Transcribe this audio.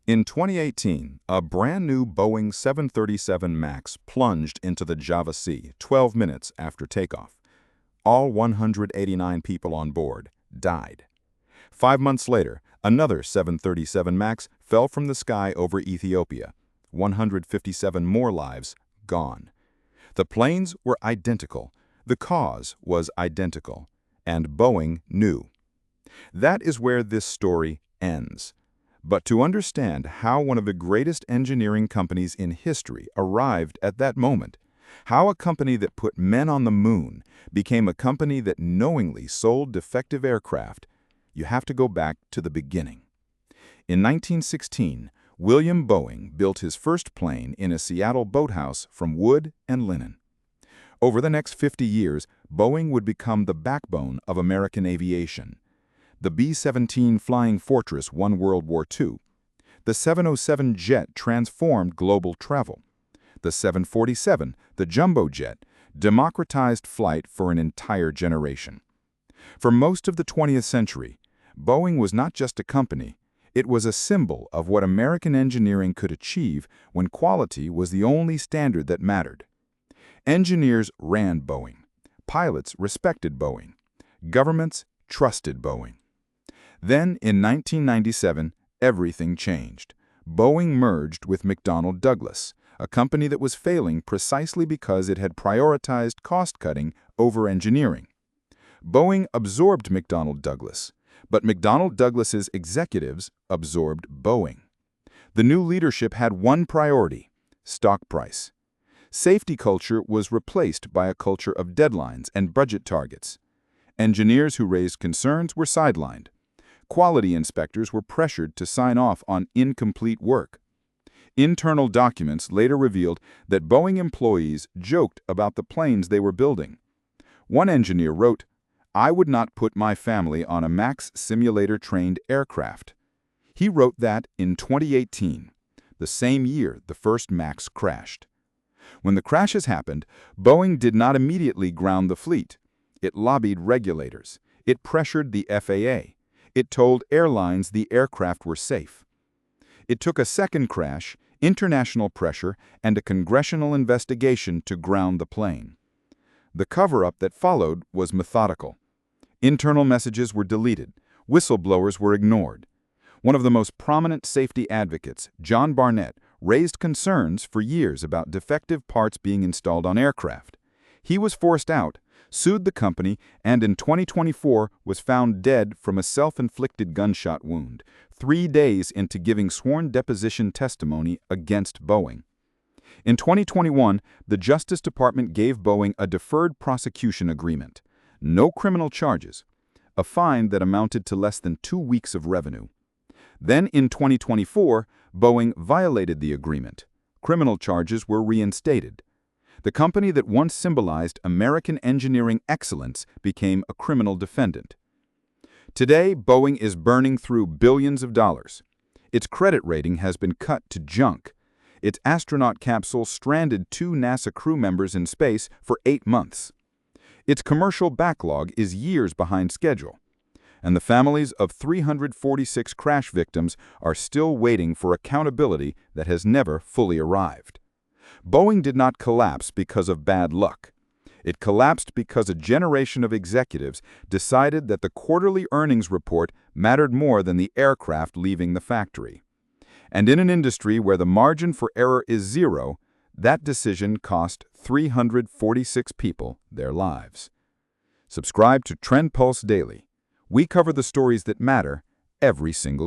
In 2018, a brand new Boeing 737 MAX plunged into the Java Sea 12 minutes after takeoff. All 189 people on board died. 5 months later, another 737 MAX fell from the sky over Ethiopia. 157 more lives gone. The planes were identical. The cause was identical. And Boeing knew. That is where this story ends. But to understand how one of the greatest engineering companies in history arrived at that moment, how a company that put men on the moon became a company that knowingly sold defective aircraft, you have to go back to the beginning. In 1916, William Boeing built his first plane in a Seattle boathouse from wood and linen. Over the next 50 years, Boeing would become the backbone of American aviation. The B-17 Flying Fortress won World War II. The 707 jet transformed global travel. The 747, the jumbo jet, democratized flight for an entire generation. For most of the 20th century, Boeing was not just a company, it was a symbol of what American engineering could achieve when quality was the only standard that mattered. Engineers ran Boeing. Pilots respected Boeing. Governments trusted Boeing. Then, in 1997, everything changed. Boeing merged with McDonnell Douglas, a company that was failing precisely because it had prioritized cost-cutting over engineering. Boeing absorbed McDonnell Douglas, but McDonnell Douglas's executives absorbed Boeing. The new leadership had one priority: stock price. Safety culture was replaced by a culture of deadlines and budget targets. Engineers who raised concerns were sidelined. Quality inspectors were pressured to sign off on incomplete work. Internal documents later revealed that Boeing employees joked about the planes they were building. One engineer wrote, "I would not put my family on a MAX simulator-trained aircraft." He wrote that in 2018, the same year the first MAX crashed. When the crashes happened, Boeing did not immediately ground the fleet. It lobbied regulators. It pressured the FAA. It told airlines the aircraft were safe. It took a second crash, international pressure, and a congressional investigation to ground the plane. The cover-up that followed was methodical. Internal messages were deleted. Whistleblowers were ignored. One of the most prominent safety advocates, John Barnett, raised concerns for years about defective parts being installed on aircraft. He was forced out, sued the company, and in 2024 was found dead from a self-inflicted gunshot wound, 3 days into giving sworn deposition testimony against Boeing. In 2021, the Justice Department gave Boeing a deferred prosecution agreement. No criminal charges. A fine that amounted to less than 2 weeks of revenue. Then in 2024, Boeing violated the agreement. Criminal charges were reinstated. The company that once symbolized American engineering excellence became a criminal defendant. Today, Boeing is burning through billions of dollars. Its credit rating has been cut to junk. Its astronaut capsule stranded 2 NASA crew members in space for 8 months. Its commercial backlog is years behind schedule. And the families of 346 crash victims are still waiting for accountability that has never fully arrived. Boeing did not collapse because of bad luck. It collapsed because a generation of executives decided that the quarterly earnings report mattered more than the aircraft leaving the factory. And in an industry where the margin for error is zero, that decision cost 346 people their lives. Subscribe to Trend Pulse Daily. We cover the stories that matter every single day.